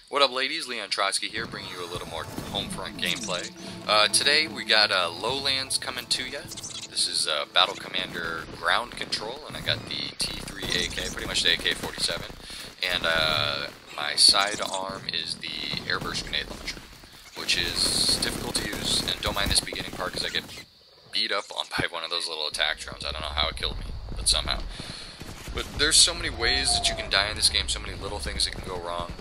What up, ladies? Leon Trotsky here, bringing you a little more Homefront gameplay. Today we got Lowlands coming to you. This is Battle Commander Ground Control, and I got the T3 AK, pretty much the AK-47, and my sidearm is the airburst grenade launcher, which is difficult to use, and don't mind this beginning part because I get beat up on by one of those little attack drones. I don't know how it killed me, but somehow. But there's so many ways that you can die in this game, so many little things that can go wrong.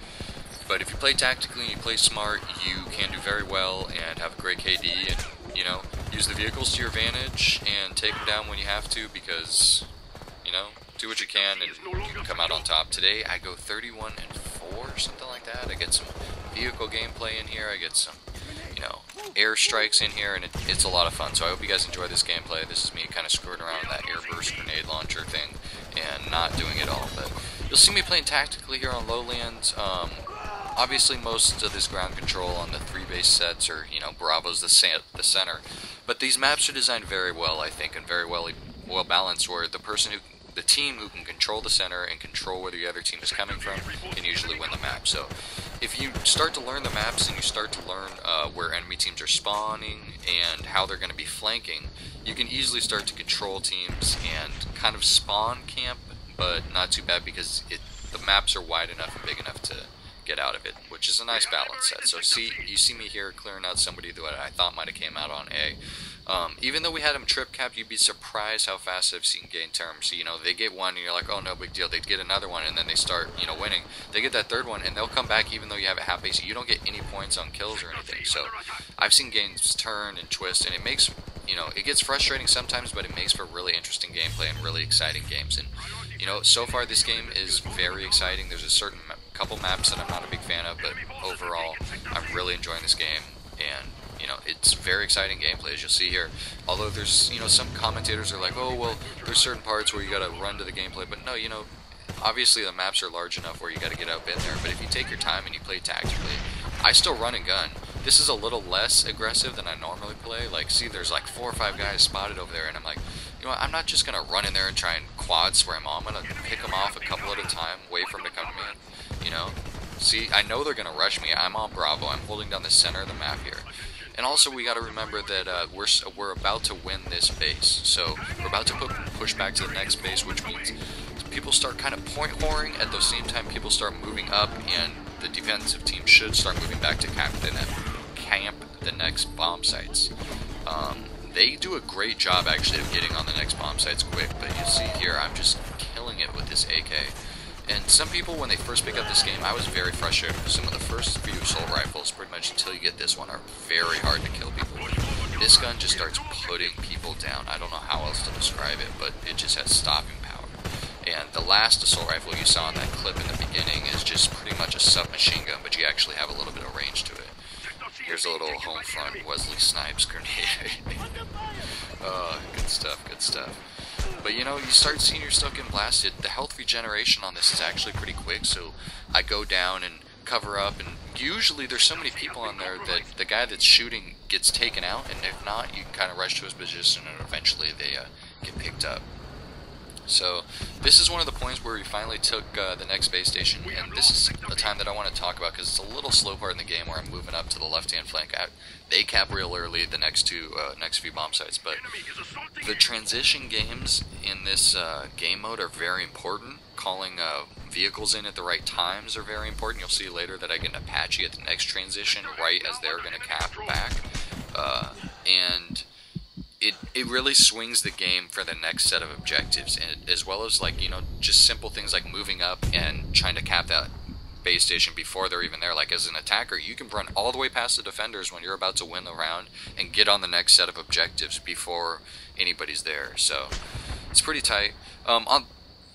But if you play tactically and you play smart, you can do very well and have a great KD and, you know, use the vehicles to your advantage and take them down when you have to because, you know, do what you can and you can come out on top. Today I go 31-4 or something like that. I get some vehicle gameplay in here, I get some, you know, airstrikes in here, and it's a lot of fun. So I hope you guys enjoy this gameplay. This is me kind of screwing around with that airburst grenade launcher thing and not doing it all. But you'll see me playing tactically here on Lowlands. Obviously, most of this ground control on the 3 base sets are, you know, Bravo's the center. But these maps are designed very well, I think, and very well balanced, where the team who can control the center and control where the other team is coming from can usually win the map. So if you start to learn the maps and you start to learn where enemy teams are spawning and how they're going to be flanking, you can easily start to control teams and kind of spawn camp, but not too bad because the maps are wide enough and big enough to get out of it, which is a nice balance set. So you see me here clearing out somebody that I thought might have came out on A. Even though we had him trip capped, you'd be surprised how fast I've seen gain terms. So, you know, they get one and you're like, oh, no big deal. They get another one and then they start, you know, winning. They get that third one and they'll come back even though you have a half base. You don't get any points on kills or anything. So I've seen games turn and twist, and it makes, you know, it gets frustrating sometimes, but it makes for really interesting gameplay and really exciting games. And, you know, so far this game is very exciting. There's a certain couple maps that I'm not a big fan of, but overall I'm really enjoying this game, and you know, it's very exciting gameplay, as you'll see here. Although there's, you know, some commentators are like, oh well, there's certain parts where you gotta run to the gameplay, but no, you know, obviously the maps are large enough where you gotta get up in there, but if you take your time and you play tactically, I still run and gun. This is a little less aggressive than I normally play. Like, see, there's like 4 or 5 guys spotted over there, and I'm like, you know what, I'm not just gonna run in there and try and quad spray them all. I'm gonna pick them off a couple at a time, wait for them to come to me. You know, see, I know they're going to rush me. I'm on Bravo. I'm holding down the center of the map here. And also, we got to remember that we're about to win this base. So we're about to push back to the next base, which means people start kind of point whoring. At the same time, people start moving up, and the defensive team should start moving back to camp the next bomb sites. They do a great job, actually, of getting on the next bomb sites quick. But you see here, I'm just killing it with this AK. And some people, when they first pick up this game, I was very frustrated with some of the first few assault rifles, pretty much until you get this one, are very hard to kill people with. This gun just starts putting people down. I don't know how else to describe it, but it just has stopping power. And the last assault rifle you saw in that clip in the beginning is just pretty much a submachine gun, but you actually have a little bit of range to it. Here's a little Homefront Wesley Snipes grenade. Oh, good stuff, good stuff. But you know, you start seeing your stuff getting blasted. The health regeneration on this is actually pretty quick, so I go down and cover up, and usually there's so many people on there that the guy that's shooting gets taken out, and if not, you can kind of rush to his position and eventually they get picked up. So this is one of the points where we finally took the next base station, and this is the time that I want to talk about because it's a little slow part in the game where I'm moving up to the left-hand flank. They cap real early the next few bomb sites, but the transition games in this game mode are very important. Calling vehicles in at the right times are very important. You'll see later that I get an Apache at the next transition right as they're going to cap back, and it really swings the game for the next set of objectives, and as well as, like, you know, just simple things like moving up and trying to cap that base station before they're even there. Like, as an attacker, you can run all the way past the defenders when you're about to win the round and get on the next set of objectives before anybody's there. So it's pretty tight. On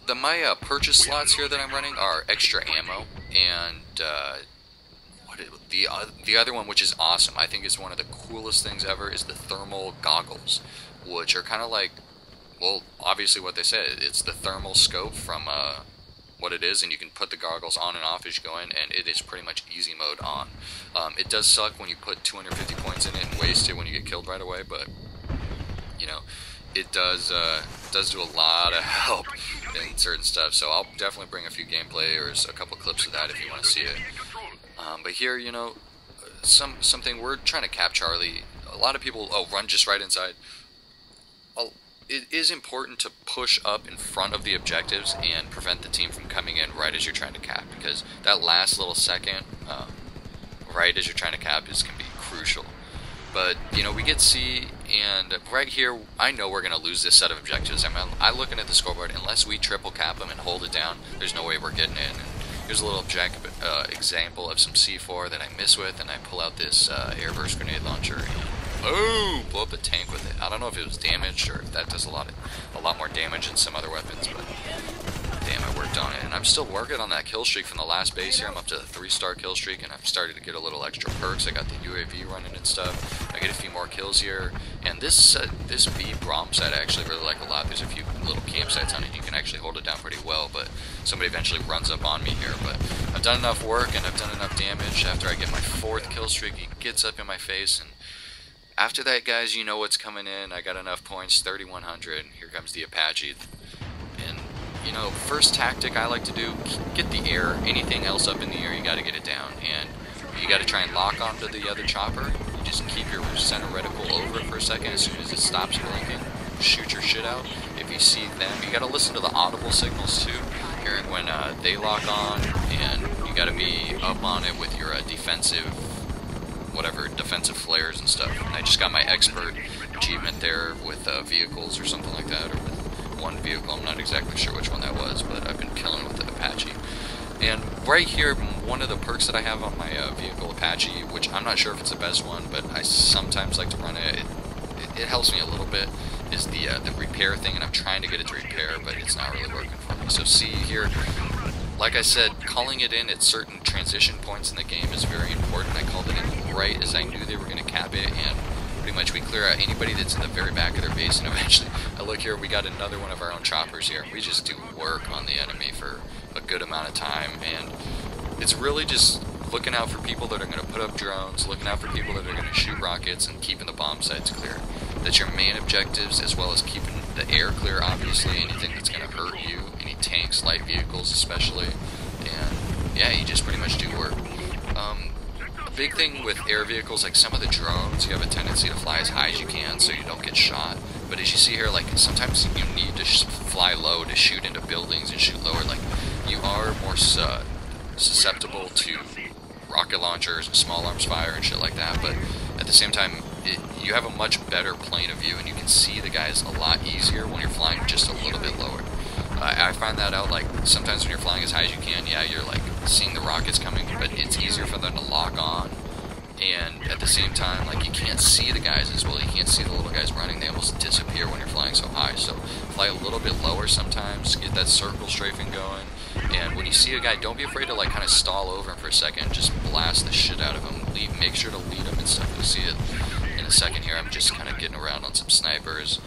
my purchase slots here that I'm running are extra ammo and the other one, which is awesome, I think is one of the coolest things ever, is the thermal goggles, which are kind of like, well, obviously what they said, it's the thermal scope from what it is, and you can put the goggles on and off as you go in, and it is pretty much easy mode on. It does suck when you put 250 points in it and waste it when you get killed right away, but you know, it does do a lot of help in certain stuff. So I'll definitely bring a few gameplay or a couple clips of that if you want to see it. But here, you know, something we're trying to cap Charlie. A lot of people run just right inside. It is important to push up in front of the objectives and prevent the team from coming in right as you're trying to cap, because that last little second, right as you're trying to cap, can be crucial. But, you know, we get C, and right here, I know we're going to lose this set of objectives. I'm looking at the scoreboard, unless we triple cap them and hold it down, there's no way we're getting in. And here's a little example of some C4 that I miss with, and I pull out this airburst grenade launcher, and boom! Blow up the tank with it. I don't know if it was damaged, or if that does a lot more damage than some other weapons, but damn, I worked on it. And I'm still working on that kill streak from the last base here. I'm up to a 3-star kill streak, and I've started to get a little extra perks. I got the UAV running and stuff. I get a few more kills here. And this B Brom site I actually really like a lot. There's a few little campsites on it. You can actually hold it down pretty well, but somebody eventually runs up on me here. But I've done enough work, and I've done enough damage. After I get my 4th kill streak, he gets up in my face, and after that, guys, you know what's coming in. I got enough points, 3,100. Here comes the Apache. And, you know, first tactic I like to do, get the air. Anything else up in the air, you got to get it down. And you got to try and lock onto the other chopper. You just keep your center reticle over for a second. As soon as it stops blinking, shoot your shit out. If you see them, you got to listen to the audible signals, too. Hearing when they lock on, and you got to be up on it with your defensive flares and stuff. And I just got my expert achievement there with vehicles or something like that, or with one vehicle. I'm not exactly sure which one that was, but I've been killing with the Apache. And right here, one of the perks that I have on my vehicle Apache, which I'm not sure if it's the best one, but I sometimes like to run it. It helps me a little bit, is the repair thing, and I'm trying to get it to repair, but it's not really working for me. So see here, like I said, calling it in at certain transition points in the game is very important. I called it in right as I knew they were going to cap it, and pretty much we clear out anybody that's in the very back of their base. And eventually, I look here, we got another one of our own choppers here. We just do work on the enemy for a good amount of time, and it's really just looking out for people that are going to put up drones, looking out for people that are going to shoot rockets, and keeping the bomb sites clear. That's your main objectives, as well as keeping the air clear, obviously, anything that's going to hurt you, any tanks, light vehicles especially, and yeah, you just pretty much do work. A big thing with air vehicles, like some of the drones, you have a tendency to fly as high as you can so you don't get shot, but as you see here, like sometimes you need to fly low to shoot into buildings and shoot lower. Like, you are more susceptible to rocket launchers and small arms fire and shit like that, but at the same time, you have a much better plane of view, and you can see the guys a lot easier when you're flying just a little bit lower. I find that out, like, sometimes when you're flying as high as you can, yeah, you're, like, seeing the rockets coming, but it's easier for them to lock on, and at the same time, like, you can't see the guys as well. You can't see the little guys running. They almost disappear when you're flying so high, so fly a little bit lower sometimes, get that circle strafing going, and when you see a guy, don't be afraid to, like, kind of stall over him for a second. Just blast the shit out of him. Make sure to lead him and stuff. You'll see it in a second here. I'm just kind of getting around on some snipers.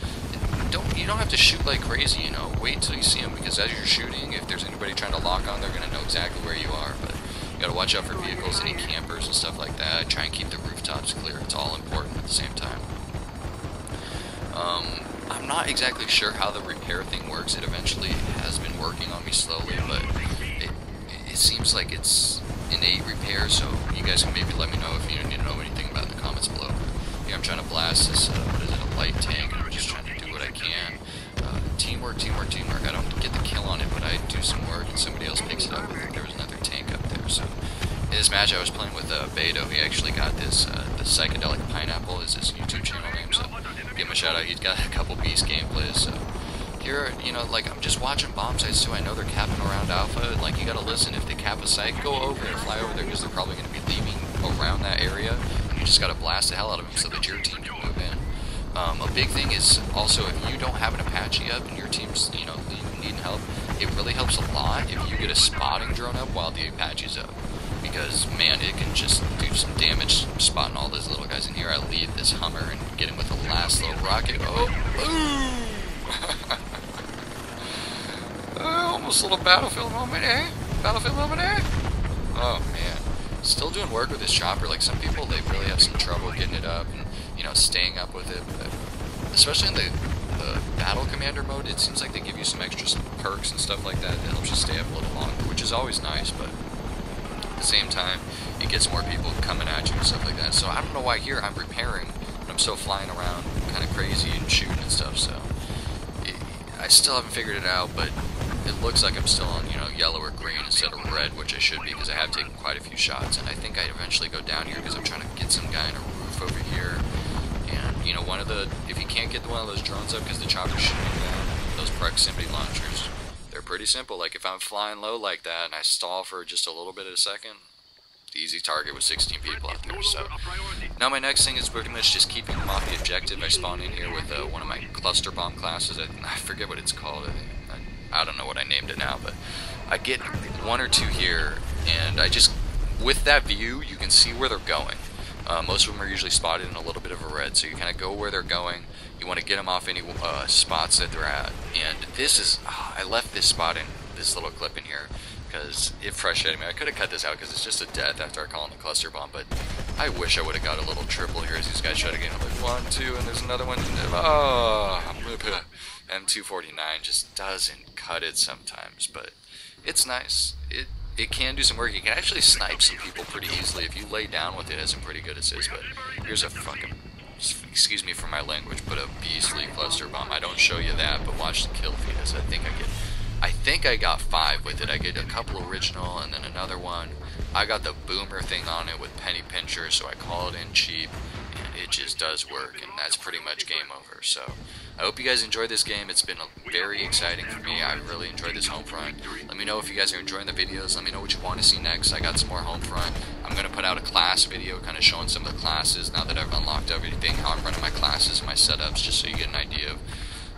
You don't have to shoot like crazy, you know. Wait till you see them, because as you're shooting, if there's anybody trying to lock on, they're going to know exactly where you are. But you got to watch out for vehicles, any campers and stuff like that. Try and keep the rooftops clear. It's all important at the same time. I'm not exactly sure how the repair thing works. It eventually has been working on me slowly, but it seems like it's innate repair, so you guys can maybe let me know if you need to know anything about it in the comments below. Here I'm trying to blast this, what is it, a light tank, and I'm just trying to do what I can. Teamwork, teamwork, teamwork. I don't get the kill on it, but I do some work, and somebody else picks it up. I think there was another tank up there, so in this match I was playing with Beto. He actually got this, the Psychedelic Pineapple is his YouTube channel name, so give him a shout out. He's got a couple beast gameplays, so here, you know, like, I'm just watching bomb sites too. I know they're capping around Alpha, and like, you gotta listen. If they cap a site, go over there, fly over there, because they're probably gonna be leaving around that area, and you just gotta blast the hell out of them so that your team can move in. A big thing is also, if you don't have an Apache up and your team's, you know, needing help, it really helps a lot if you get a spotting drone up while the Apache's up, because man, it can just do some damage spotting all those little guys in here. I leave this Hummer and get him with the last little rocket. Oh, boom! Almost a little battlefield moment, eh? Battlefield moment, eh? Oh, man. Still doing work with this chopper. Like, some people, they really have some trouble getting it up and, you know, staying up with it. But especially in the battle commander mode, it seems like they give you some extra perks and stuff like that. It helps you stay up a little longer, which is always nice, but at the same time, it gets more people coming at you and stuff like that. So I don't know why here I'm repairing, but I'm still flying around kind of crazy and shooting and stuff, so I still haven't figured it out, but it looks like I'm still on, you know, yellow or green instead of red, which I should be, because I have taken quite a few shots, and I think I eventually go down here because I'm trying to get some guy in a roof over here. And, you know, if you can't get one of those drones up because the chopper's shooting down, those proximity launchers, they're pretty simple. Like, if I'm flying low like that and I stall for just a little bit of a second, the easy target with 16 people out there. So now my next thing is pretty much just keeping them off the objective. I spawn in here with one of my cluster bomb classes. I forget what it's called. I don't know what I named it now, but I get one or two here, and I just, with that view, you can see where they're going. Most of them are usually spotted in a little bit of a red, so you kind of go where they're going. You want to get them off any spots that they're at. And this is, I left this spot in this little clip in here because it frustrated me. I could have cut this out because it's just a death after I call in the cluster bomb, but I wish I would have got a little triple here as these guys try to get. I'm like, 1, 2, and there's another one. Oh, M249 just doesn't cut it sometimes, but it's nice. It can do some work. You can actually snipe some people pretty easily if you lay down with it. It has some pretty good assist, but here's a fucking, excuse me for my language, but a beastly cluster bomb. I don't show you that, but watch the kill feed as I think I got 5 with it. I get a couple original and then another one. I got the boomer thing on it with penny pincher, so I call it in cheap, and it just does work, and that's pretty much game over. So I hope you guys enjoyed this game. It's been very exciting for me. I really enjoyed this Homefront. Let me know if you guys are enjoying the videos. Let me know what you want to see next. I got some more Homefront. I'm going to put out a class video kind of showing some of the classes now that I've unlocked everything, how I'm running my classes and my setups, just so you get an idea of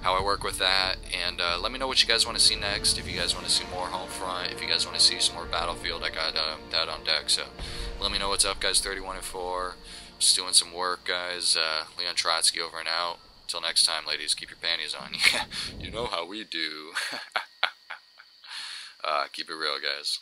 how I work with that. And let me know what you guys want to see next. If you guys want to see more Homefront, if you guys want to see some more Battlefield, I got that on deck. So let me know what's up, guys. 31 and 4. Just doing some work, guys. Leon Trotsky over and out. Till next time, ladies, keep your panties on. Yeah, you know how we do. Keep it real, guys.